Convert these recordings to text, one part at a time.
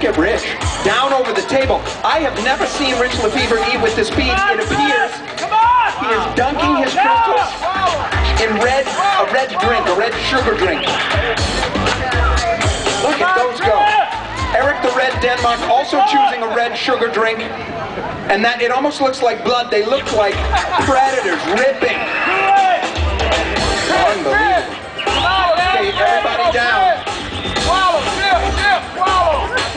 look at Rich, down over the table. I have never seen Rich Lefevre eat with this speed. It appears he is dunking his crystals in a red drink, a red sugar drink. Look at those go. Eric the Red Denmark also choosing a red sugar drink. And that, it almost looks like blood. They look like predators ripping. Unbelievable. Okay, everybody down.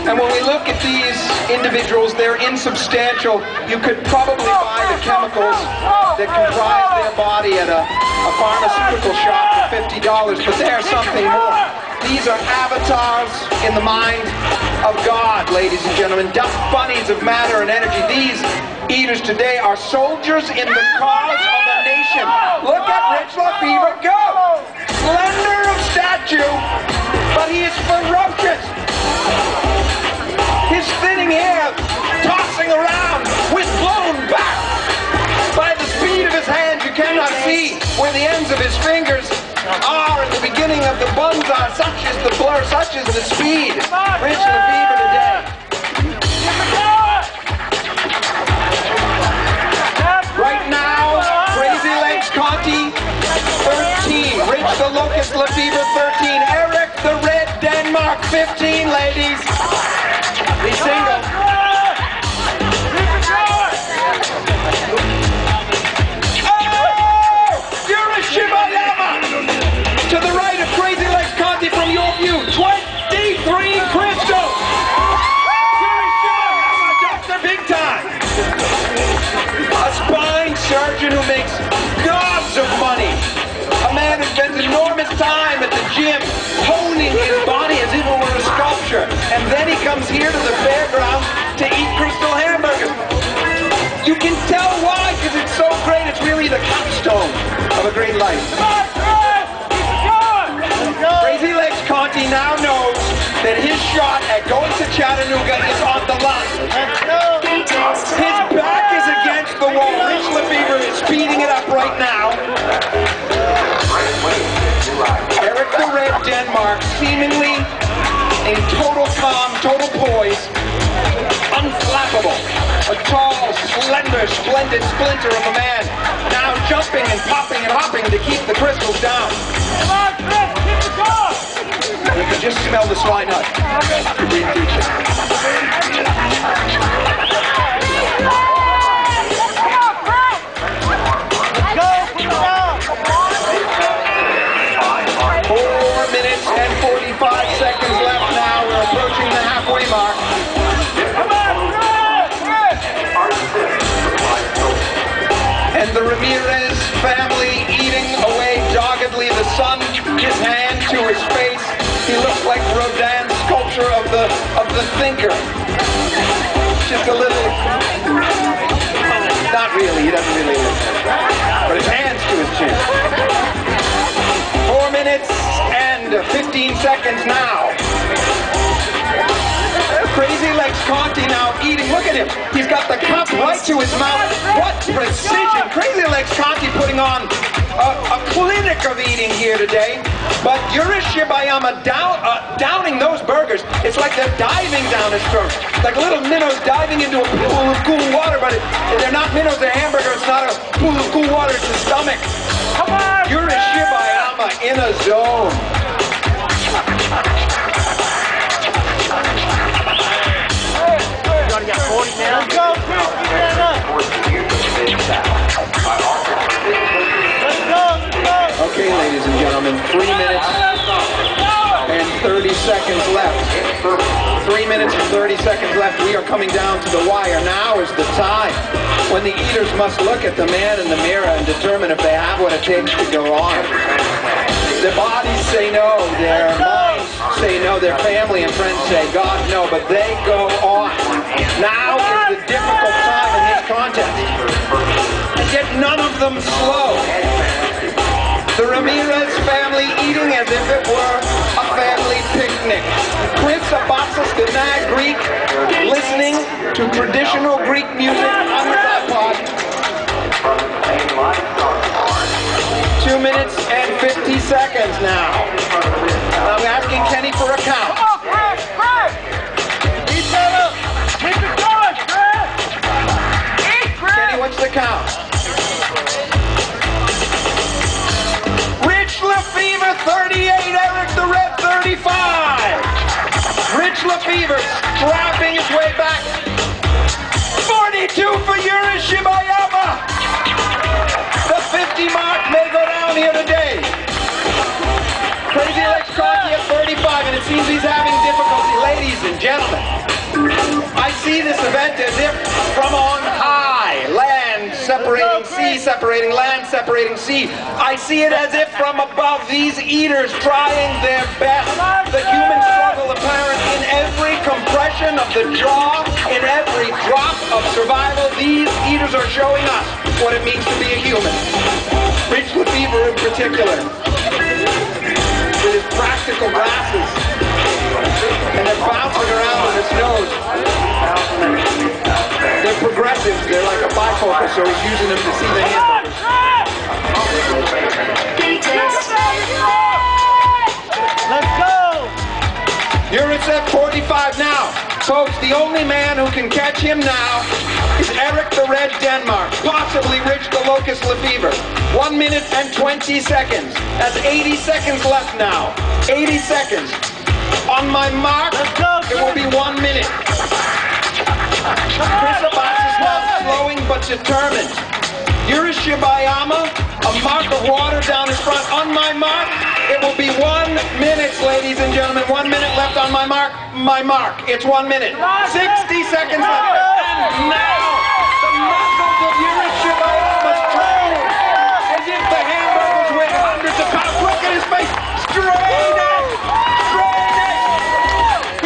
And when we look at these individuals, they're insubstantial. You could probably buy the chemicals that comprise their body at a pharmaceutical shop for $50, but they are something more. These are avatars in the mind of God, ladies and gentlemen. Duck bunnies of matter and energy. These eaters today are soldiers in the cause of a nation. Look at Rich Lefevre go! Slender of stature, but he is ferocious. His thinning hair tossing around with blown back by the speed of his hands. You cannot see where the ends of his fingers are and the beginning of the buns are. Such is the blur, such is the speed. Rich Lefevre today. Right now, Crazy Legs Conti, 13. Rich the Locust Lefevre, 13. Eric the Red Denmark, 15, ladies. He's single. Oh! You're a Shibayama! To the right of Crazy Legs Conti from your view, 23 crystals! You're a Shibayama, Dr. Big Time! A spine surgeon who makes gobs of money. A man who spends enormous time at the gym honing his body as if it were a sculpture. And then he comes here to the fairground to eat crystal hamburgers. You can tell why, because it's so great. It's really the capstone of a great life. Crazy Legs Conti now knows that his shot at going to Chattanooga is on the line. His back is against the wall. Rich Lefevre is speeding it up right now. Eric the Red Denmark seemingly in total calm, total poise, unflappable. A tall, slender, splendid splinter of a man, now jumping and popping and hopping to keep the crystals down. Come on, Chris, keep it going! You can just smell the swine nut. You're being teaching. 4 minutes and 45 seconds left now. We're approaching the halfway mark. And the Ramirez family eating away doggedly. The sun, his hand to his face. He looks like Rodin's sculpture of the thinker. Just a little, not really, he doesn't really look, but his hands to his chin. 4 minutes and 15 seconds now. Crazy Legs Conti now eating. Look at him. He's got the cup right to his mouth. What precision. Crazy Legs Conti putting on a clinic of eating here today. But Yuri Shibayama downing those burgers. It's like they're diving down his throat. Like little minnows diving into a pool of cool water. But they're not minnows, they're hamburgers. It's not a pool of cool water, it's the stomach. Come on! Yuri Shibayama in a zone. You got 40 now. Let's go, Chris. Get that up. Let's go. Okay, ladies and gentlemen, 3 minutes and 30 seconds left. 3 minutes and 30 seconds left. We are coming down to the wire. Now is the time when the eaters must look at the man in the mirror and determine if they have what it takes to go on. Their bodies say no, their minds say no, their family and friends say, God, no, but they go on. Now is the difficult time in this contest. And yet none of them slow. The Ramirez family eating as if it were a family picnic. Chris Abatzis, the mad Greek, listening to traditional Greek music on his iPod. 2 minutes and 50 seconds now. I'm asking Kenny for a count. Lefevre strapping his way back. 42 for Yuri Shibayama. The 50 mark may go down here today. Crazy Legs Crocky at 35, and it seems he's having difficulty. Ladies and gentlemen, I see this event as if from on high, land separating sea, separating land, separating sea. I see it as if from above, these eaters trying their best. The human struggle apparent in every compression of the jaw, in every drop of survival. These eaters are showing us what it means to be a human. Rich Lefevre in particular, with his practical glasses, and they're bouncing around with his nose. They're progressives, they're like a bifocal, so he's using them to see the hamburgers. Let's go! Yurit's at 45 now. Folks, the only man who can catch him now is Eric the Red Denmark, possibly Rich the Locust Lefevre. 1 minute and 20 seconds. That's 80 seconds left now. 80 seconds. On my mark, it will be 1 minute. Chris Abbas is now slowing but determined. Yuri Shibayama, a mark of water down his front. On my mark, it will be 1 minute, ladies and gentlemen. 1 minute left on my mark. My mark. It's 1 minute. 60 seconds left. And now, the muscles of Yuri Shibayama strain as if the hamburgers weigh hundreds of pounds. Look at his face. Straining.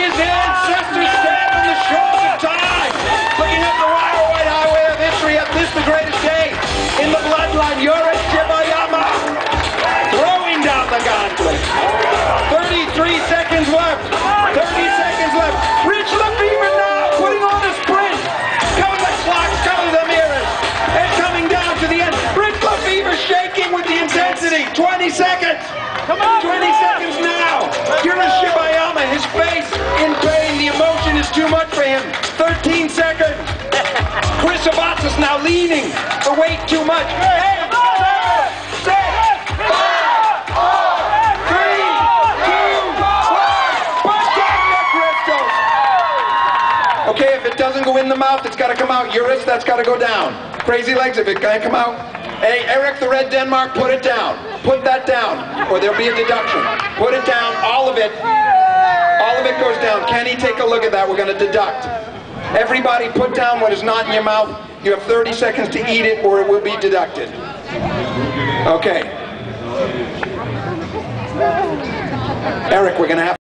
His ancestors stand on the shores of time, looking up the wire white highway of history at this the greatest day in the bloodline. Yuri Shibayama throwing down the gauntlet. 33 seconds left. 30 seconds left. Rich Lefevre now putting on a sprint. Cover the clocks, cover the mirrors, and coming down to the end. Rich Lefevre shaking with the intensity. 20 seconds. Come on, 20 seconds now. Yuri Shibayama, his face in pain. The emotion is too much for him. 13 seconds. Chris Abbas is now leaning. The weight too much. 8, 7, 6, 5, 4, 3, 2, 1. Punch down the crystals. Okay, if it doesn't go in the mouth, it's got to come out. Yuri, that's got to go down. Crazy Legs, if it can't come out. Hey, Eric the Red Denmark, put it down. Put that down, or there'll be a deduction. Put it down, all of it. All of it goes down. Kenny, take a look at that. We're going to deduct. Everybody put down what is not in your mouth. You have 30 seconds to eat it, or it will be deducted. Okay. Eric, we're going to have